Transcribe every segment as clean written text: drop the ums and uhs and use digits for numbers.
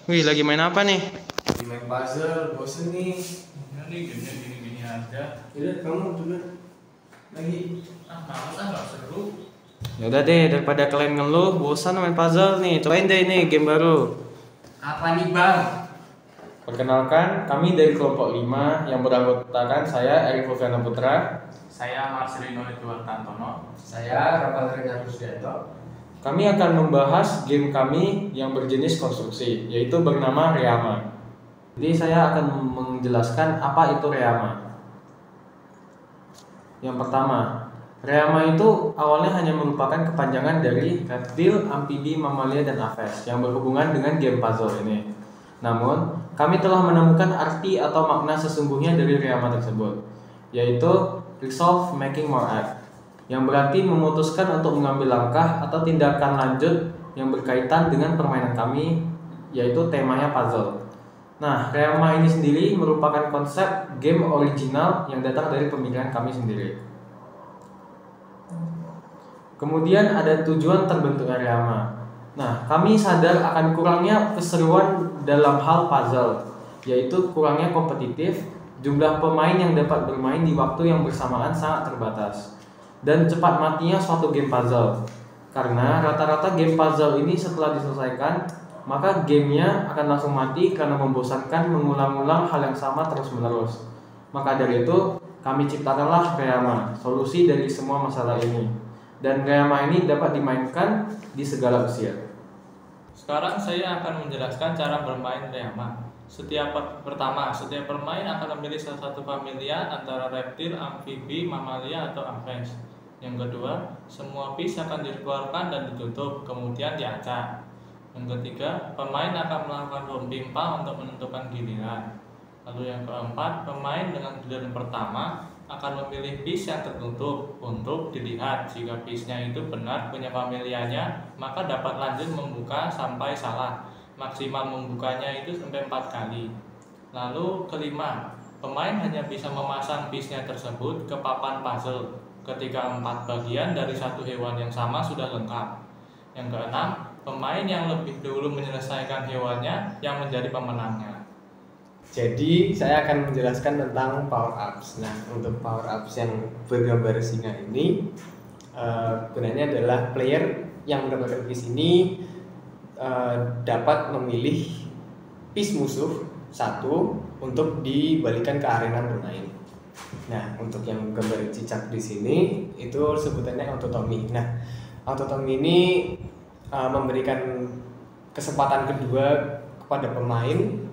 Wih, lagi main apa nih? Lagi main puzzle, bosen nih. Ya nih gamenya gini-gini aja. Yaudah, kamu dulu lagi. Males nggak seru. Yaudah deh, daripada kalian ngeluh, bosan main puzzle nih. Cobain deh ini game baru. Apa nih bang? Perkenalkan, kami dari kelompok 5 yang beranggotakan saya, Erik Fulviana Putra. Saya Marcelino Eduardantono. Saya Rafael Rina Rusdianto. Kami akan membahas game kami yang berjenis konstruksi, yaitu bernama Reama. Jadi saya akan menjelaskan apa itu Reama. Yang pertama, Reama itu awalnya hanya merupakan kepanjangan dari reptil, amfibi, mamalia, dan aves yang berhubungan dengan game puzzle ini. Namun, kami telah menemukan arti atau makna sesungguhnya dari Reama tersebut, yaitu resolve making more act, yang berarti memutuskan untuk mengambil langkah atau tindakan lanjut yang berkaitan dengan permainan kami, yaitu temanya puzzle. Nah, Reama ini sendiri merupakan konsep game original yang datang dari pemikiran kami sendiri. Kemudian ada tujuan terbentuknya Reama. Nah, kami sadar akan kurangnya keseruan dalam hal puzzle, yaitu kurangnya kompetitif, jumlah pemain yang dapat bermain di waktu yang bersamaan sangat terbatas, dan cepat matinya suatu game puzzle. Karena rata-rata game puzzle ini setelah diselesaikan, maka gamenya akan langsung mati karena membosankan mengulang-ulang hal yang sama terus-menerus. Maka dari itu, kami ciptakanlah Reama, solusi dari semua masalah ini. Dan Reama ini dapat dimainkan di segala usia. Sekarang saya akan menjelaskan cara bermain Reama. Setiap pemain akan memilih salah satu familia antara reptil, amfibi, mamalia, atau aves. Yang kedua, semua piece akan dikeluarkan dan ditutup, kemudian diacak. Yang ketiga, pemain akan melakukan rompimpa untuk menentukan giliran. Lalu yang keempat, pemain dengan giliran pertama akan memilih piece yang tertutup untuk dilihat. Jika piece-nya itu benar punya familianya, maka dapat lanjut membuka sampai salah. Maksimal membukanya itu sampai 4 kali. Lalu kelima, pemain hanya bisa memasang piece-nya tersebut ke papan puzzle ketika 4 bagian dari satu hewan yang sama sudah lengkap. Yang keenam, pemain yang lebih dulu menyelesaikan hewannya yang menjadi pemenangnya. Jadi saya akan menjelaskan tentang power ups. Nah, untuk power ups yang bergambar singa ini gunanya adalah player yang mendapatkan piece ini dapat memilih piece musuh satu untuk dibalikan ke arena bermain. Nah, untuk yang gambar cicak di sini itu sebutannya autotomy. Nah, autotomy ini memberikan kesempatan kedua kepada pemain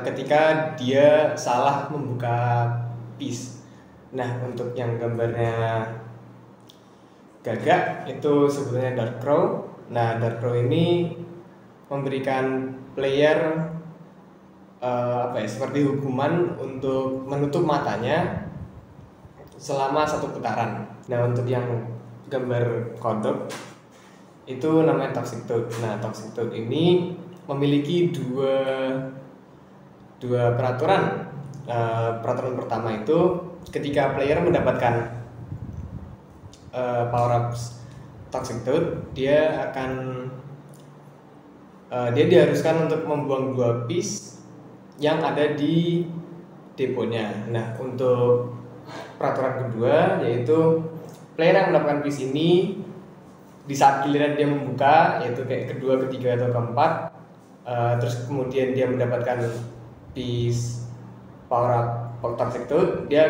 ketika dia salah membuka piece. Nah, untuk yang gambarnya gagak itu sebenarnya dark crow. Nah, dark crow ini memberikan player seperti hukuman untuk menutup matanya selama satu putaran. Nah, untuk yang gambar kodok itu namanya toxic toad. Nah, toxic toad ini memiliki dua peraturan. Peraturan pertama itu ketika player mendapatkan power ups toxic toad, dia diharuskan untuk membuang 2 piece yang ada di deponya. Nah, untuk peraturan kedua yaitu player yang mendapatkan piece ini di saat giliran dia membuka, yaitu kayak kedua, ketiga, atau keempat, terus kemudian dia mendapatkan piece power up toxic toad, dia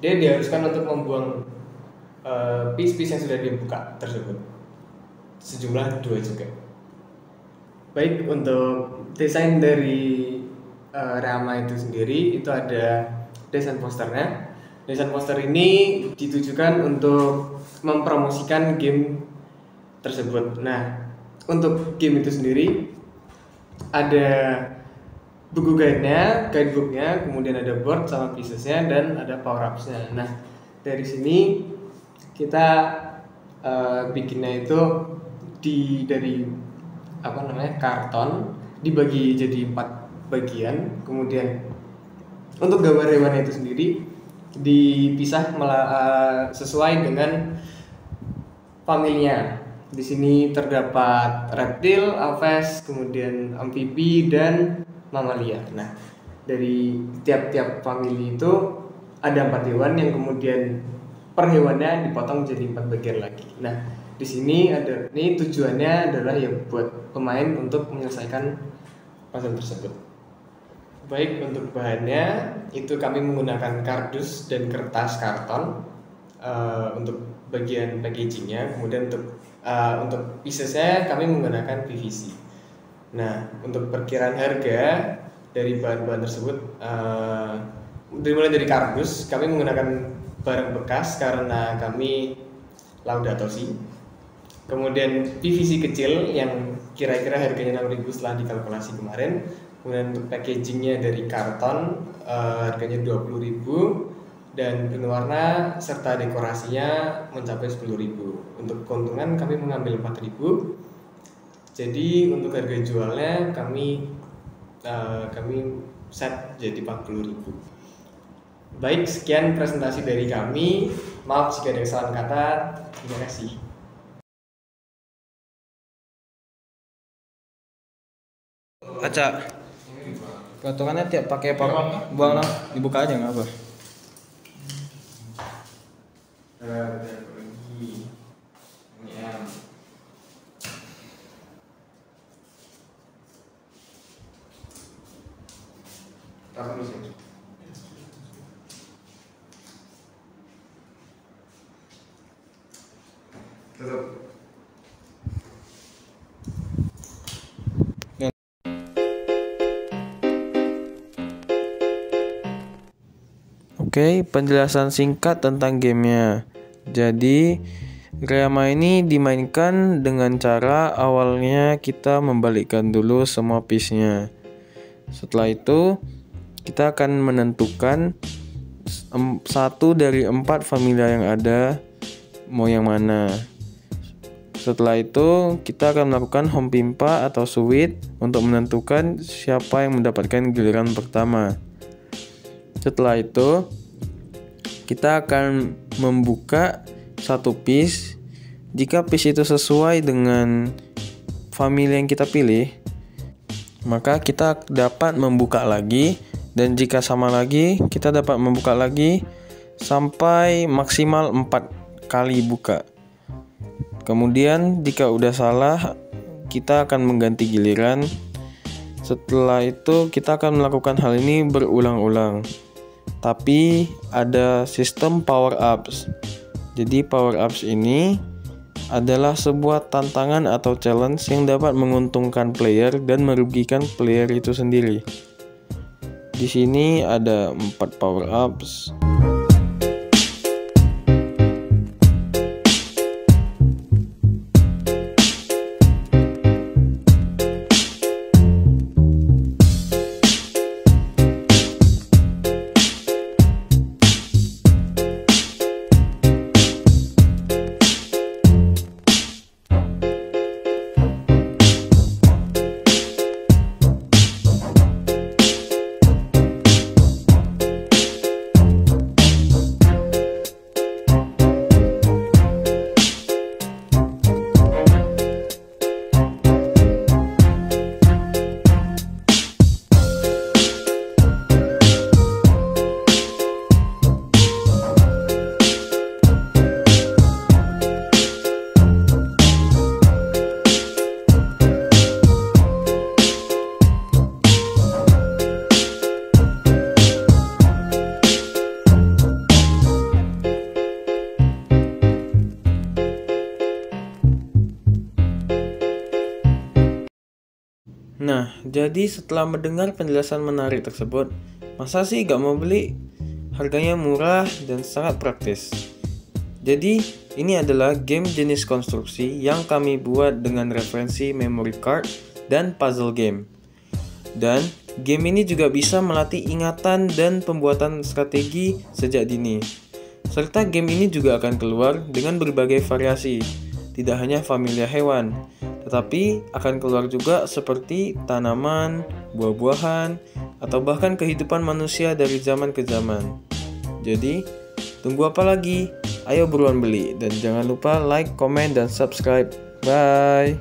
diharuskan untuk membuang piece-piece yang sudah dibuka tersebut, sejumlah 2 juga. Baik, untuk desain dari Reama itu sendiri itu ada desain posternya. Desain poster ini ditujukan untuk mempromosikan game tersebut. Nah, untuk game itu sendiri ada buku guidebooknya, kemudian ada board sama piecesnya, dan ada power upsnya. Nah, dari sini kita bikinnya itu dari karton, dibagi jadi 4 bagian. Kemudian untuk gambar hewannya itu sendiri dipisah sesuai dengan familinya. Di sini terdapat reptil, aves, kemudian amfibi dan mamalia. Nah, dari tiap-tiap famili itu ada 4 hewan yang kemudian per hewannya dipotong jadi 4 bagian lagi. Nah, di sini ini tujuannya adalah ya buat pemain untuk menyelesaikan puzzle tersebut. Baik, untuk bahannya itu kami menggunakan kardus dan kertas karton untuk bagian packagingnya. Kemudian untuk piecesnya kami menggunakan PVC. Nah, untuk perkiraan harga dari bahan-bahan tersebut, dimulai dari kardus kami menggunakan barang bekas karena kami Laudato Si. Kemudian PVC kecil yang kira-kira harganya 6.000 setelah dikalkulasi kemarin. Kemudian untuk packagingnya dari karton harganya 20.000 dan pin warna serta dekorasinya mencapai 10.000. Untuk keuntungan kami mengambil 4.000. Jadi untuk harga jualnya kami set jadi 40.000. Baik, sekian presentasi dari kami. Maaf jika ada kesalahan kata. Terima kasih. Kaca. Potongannya tiap pakai buang lah, dibuka aja nggak apa. Oke, penjelasan singkat tentang gamenya. Jadi, Reama ini dimainkan dengan cara awalnya kita membalikkan dulu semua piece-nya. Setelah itu, kita akan menentukan 1 dari 4 familia yang ada, mau yang mana. Setelah itu, kita akan melakukan home pimpa atau suit untuk menentukan siapa yang mendapatkan giliran pertama. Setelah itu, kita akan membuka 1 piece. Jika piece itu sesuai dengan famili yang kita pilih, maka kita dapat membuka lagi, dan jika sama lagi, kita dapat membuka lagi sampai maksimal 4 kali buka. Kemudian jika udah salah, kita akan mengganti giliran. Setelah itu kita akan melakukan hal ini berulang-ulang. Tapi ada sistem power ups. Jadi power ups ini adalah sebuah tantangan atau challenge yang dapat menguntungkan player dan merugikan player itu sendiri. Di sini ada 4 power ups. Nah, jadi setelah mendengar penjelasan menarik tersebut, masa sih gak mau beli? Harganya murah dan sangat praktis. Jadi, ini adalah game jenis konstruksi yang kami buat dengan referensi memory card dan puzzle game. Dan, game ini juga bisa melatih ingatan dan pembuatan strategi sejak dini. Serta game ini juga akan keluar dengan berbagai variasi, tidak hanya familia hewan, tetapi akan keluar juga seperti tanaman, buah-buahan, atau bahkan kehidupan manusia dari zaman ke zaman. Jadi, tunggu apa lagi? Ayo buruan beli, dan jangan lupa like, komen, dan subscribe. Bye.